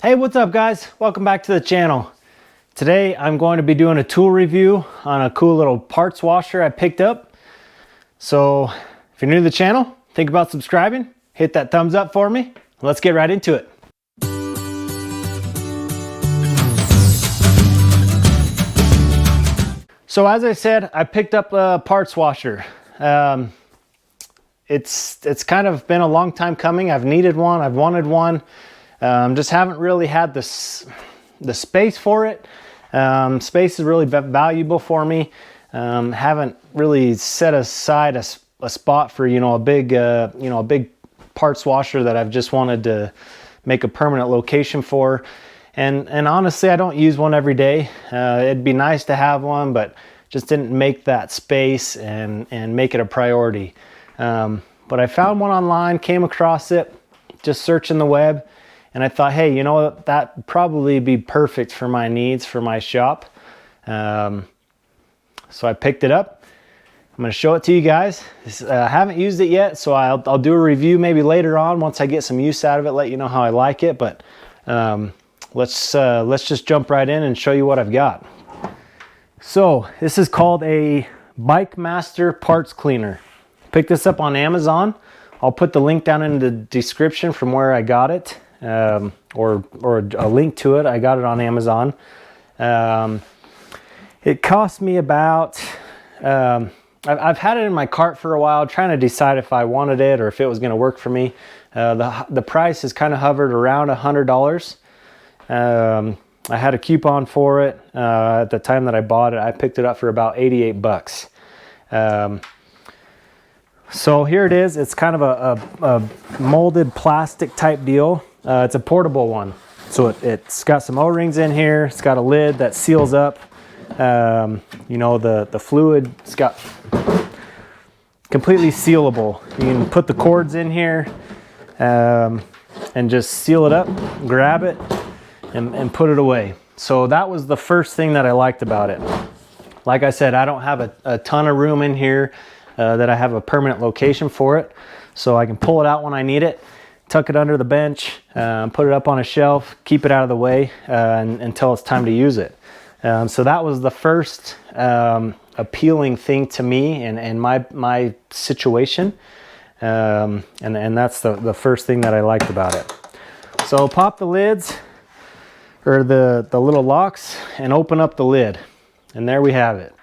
Hey, what's up guys? Welcome back to the channel. Today I'm going to be doing a tool review on a cool little parts washer I picked up. So if you're new to the channel, think about subscribing, hit that thumbs up for me. Let's get right into it. So as I said, I picked up a parts washer. It's kind of been a long time coming. I've needed one, I've wanted one. Just haven't really had the space for it. Space is really valuable for me. Haven't really set aside a spot for a big parts washer that I've just wanted to make a permanent location for. And honestly, I don't use one every day. It'd be nice to have one, but just didn't make that space and make it a priority. But I found one online, came across it, just searching the web. And I thought, hey, that'd probably be perfect for my needs, for my shop. So I picked it up. I'm going to show it to you guys. I haven't used it yet, so I'll do a review maybe later on once I get some use out of it, let you know how I like it. But let's just jump right in and show you what I've got. So this is called a BikeMaster parts cleaner. Picked this up on Amazon. I'll put the link down in the description from where I got it. Or a link to it. I got it on Amazon. It cost me about I've had it in my cart for a while, trying to decide if I wanted it or if it was going to work for me. The price has kind of hovered around $100. I had a coupon for it at the time that I bought it. I picked it up for about 88 bucks. So here it is. It's kind of a molded plastic type deal. It's a portable one. So it's got some O-rings in here. It's got a lid that seals up. The fluid, it's got completely sealable. You can put the cords in here and just seal it up, grab it, and put it away. So that was the first thing that I liked about it. Like I said, I don't have a ton of room in here that I have a permanent location for it. So I can pull it out when I need it, tuck it under the bench, put it up on a shelf, keep it out of the way until it's time to use it. So that was the first appealing thing to me and my situation. And that's the first thing that I liked about it. So pop the lids, or the little locks, and open up the lid. And there we have it.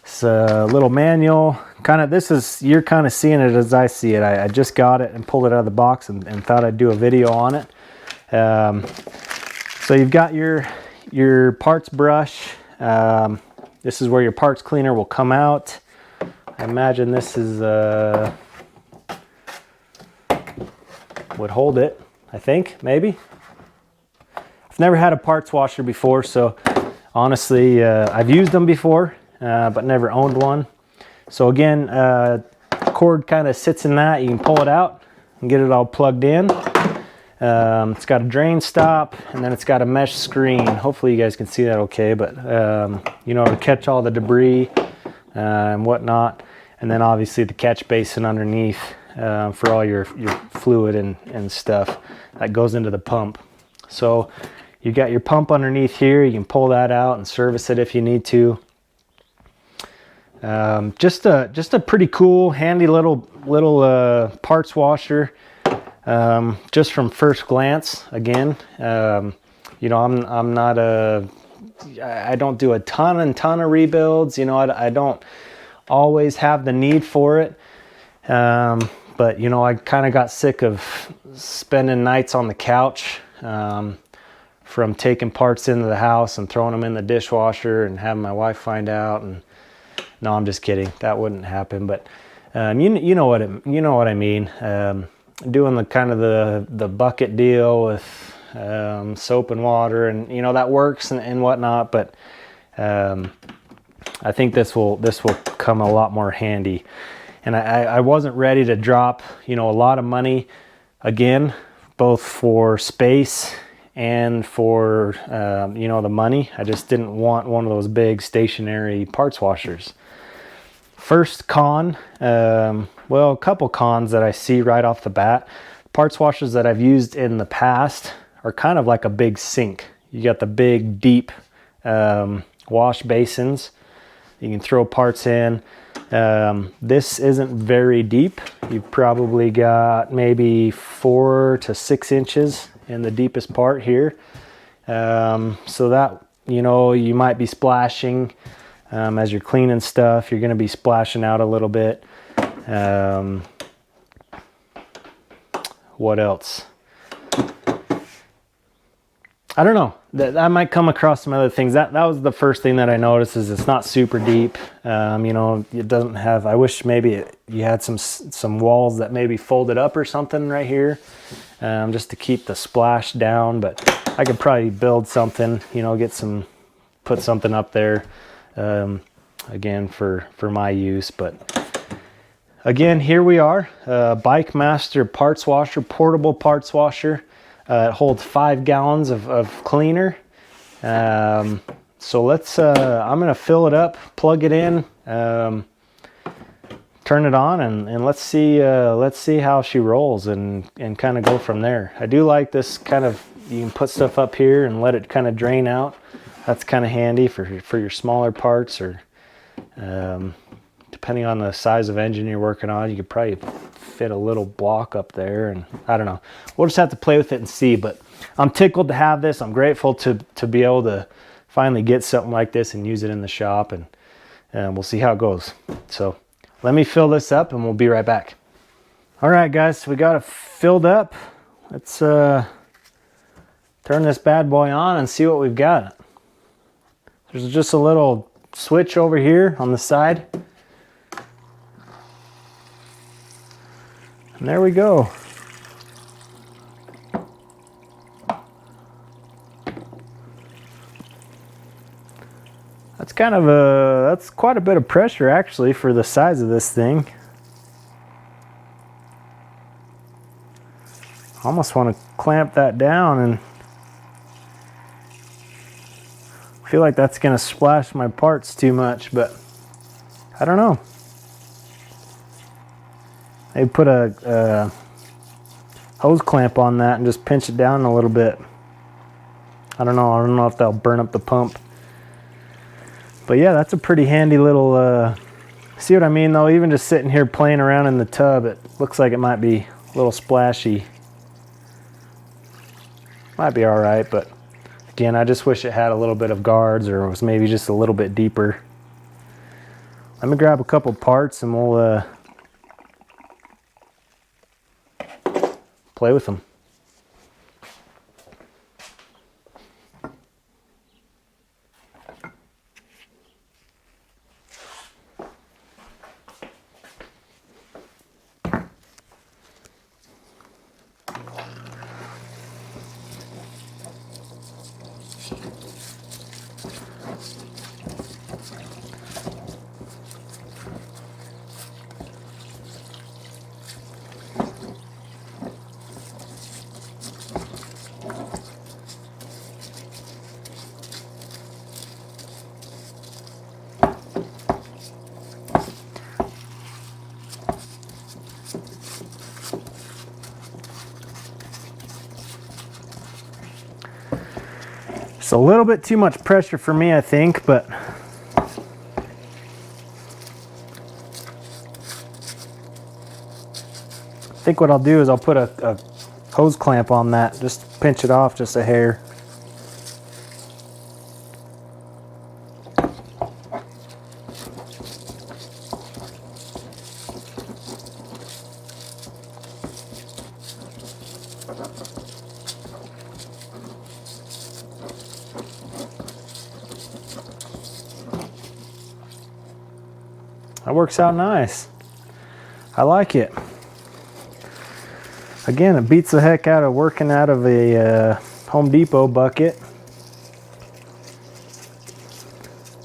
It's a little manual. You're kind of seeing it as I see it. I just got it and pulled it out of the box and thought I'd do a video on it. So you've got your parts brush. This is where your parts cleaner will come out. I imagine this is would hold it, I think, maybe. I've never had a parts washer before, so honestly, I've used them before, but never owned one. So again, cord kind of sits in that. You can pull it out and get it all plugged in. It's got a drain stop, and then it's got a mesh screen. Hopefully you guys can see that okay, but to catch all the debris and whatnot. And then obviously the catch basin underneath for all your fluid and stuff that goes into the pump. So you got your pump underneath here. You can pull that out and service it if you need to. Just a pretty cool, handy little parts washer. Just from first glance, again, I don't do a ton of rebuilds. I don't always have the need for it. But I kind of got sick of spending nights on the couch, from taking parts into the house and throwing them in the dishwasher and having my wife find out. And no, I'm just kidding. That wouldn't happen. But you know what I mean. Doing the kind of the bucket deal with soap and water, and that works and whatnot. But I think this will come a lot more handy. And I wasn't ready to drop a lot of money again, both for space and for the money. I just didn't want one of those big stationary parts washers. First con, well, a couple cons that I see right off the bat. parts washers that I've used in the past are kind of like a big sink. You got the big deep wash basins. You can throw parts in. This isn't very deep. You've probably got maybe 4 to 6 inches in the deepest part here. So that, you know, you might be splashing as you're cleaning stuff. You're going to be splashing out a little bit. What else? I don't know. I might come across some other things. That was the first thing that I noticed, is it's not super deep. You know, it doesn't have, I wish maybe you had some walls that maybe folded up or something right here, just to keep the splash down. But I could probably build something, you know, put something up there, again, for my use. But again, here we are, BikeMaster parts washer, portable parts washer. It holds 5 gallons of cleaner. So let's, I'm gonna fill it up, plug it in, turn it on, and let's see how she rolls, and kind of go from there. I do like this kind of, you can put stuff up here and let it kind of drain out. That's kind of handy for your smaller parts, or depending on the size of engine you're working on, you could probably fit a little block up there, and I don't know. We'll just have to play with it and see, but I'm tickled to have this. I'm grateful to be able to finally get something like this and use it in the shop, and we'll see how it goes. So let me fill this up and we'll be right back. All right, guys, so we got it filled up. Let's turn this bad boy on and see what we've got. There's just a little switch over here on the side. And there we go. That's kind of that's quite a bit of pressure actually for the size of this thing. I almost want to clamp that down, and I feel like that's going to splash my parts too much, but I don't know. Maybe put a hose clamp on that and just pinch it down a little bit. I don't know if that'll burn up the pump. But yeah, that's a pretty handy little, see what I mean though? Even just sitting here playing around in the tub, it looks like it might be a little splashy. Might be all right, but again, I just wish it had a little bit of guards, or was maybe just a little bit deeper. Let me grab a couple parts and we'll play with them. It's a little bit too much pressure for me, I think, but I think what I'll do is I'll put a hose clamp on that, just pinch it off just a hair. That works out nice. I like it. Again, it beats the heck out of working out of a Home Depot bucket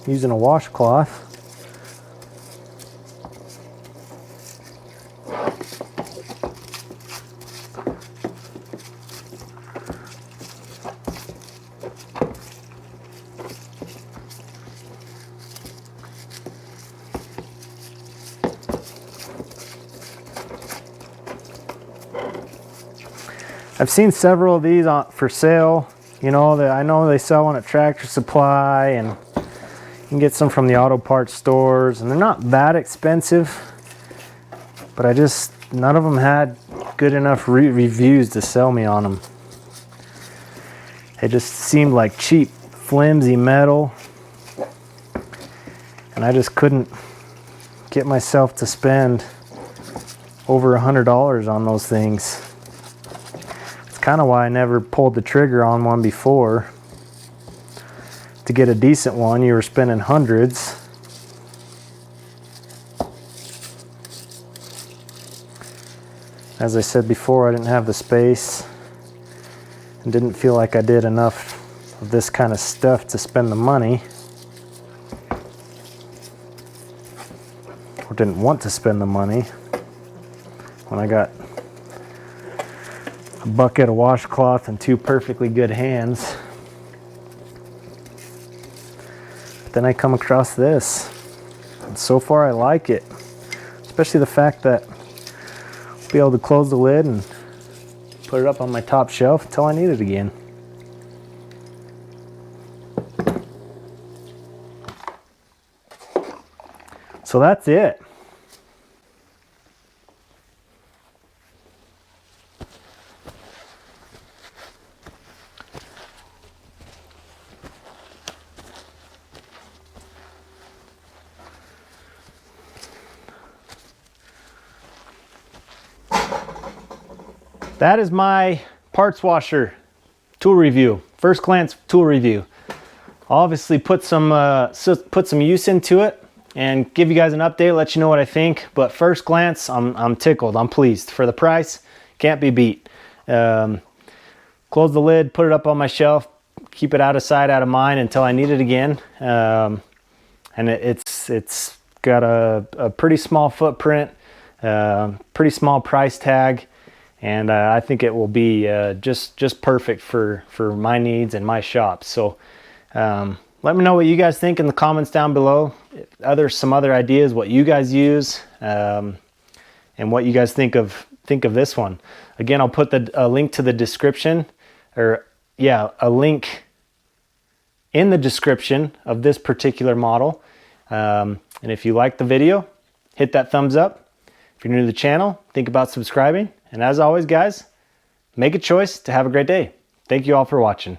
using a washcloth. I've seen several of these for sale. You know, that I know they sell one at Tractor Supply, and you can get some from the auto parts stores, and they're not that expensive, but none of them had good enough reviews to sell me on them. It just seemed like cheap, flimsy metal, and I just couldn't get myself to spend over $100 on those things. It's kind of why I never pulled the trigger on one before. To get a decent one, you were spending hundreds. As I said before, I didn't have the space and didn't feel like I did enough of this kind of stuff to spend the money, or didn't want to spend the money when I got a bucket of washcloth and 2 perfectly good hands. But then I come across this, and so far I like it, especially the fact that I'll be able to close the lid and put it up on my top shelf until I need it again. So that's it. That is my parts washer tool review. First glance tool review. Obviously put some use into it and give you guys an update, let you know what I think. But first glance, I'm tickled. I'm pleased. For the price, can't be beat. Close the lid, put it up on my shelf, keep it out of sight, out of mind until I need it again. And it's got a pretty small footprint, pretty small price tag. And I think it will be just perfect for my needs and my shop. So let me know what you guys think in the comments down below. Some other ideas, what you guys use, and what you guys think of this one. Again, I'll put a link to the description, or yeah, a link in the description of this particular model. And if you like the video, hit that thumbs up. If you're new to the channel, think about subscribing. And as always, guys, make a choice to have a great day. Thank you all for watching.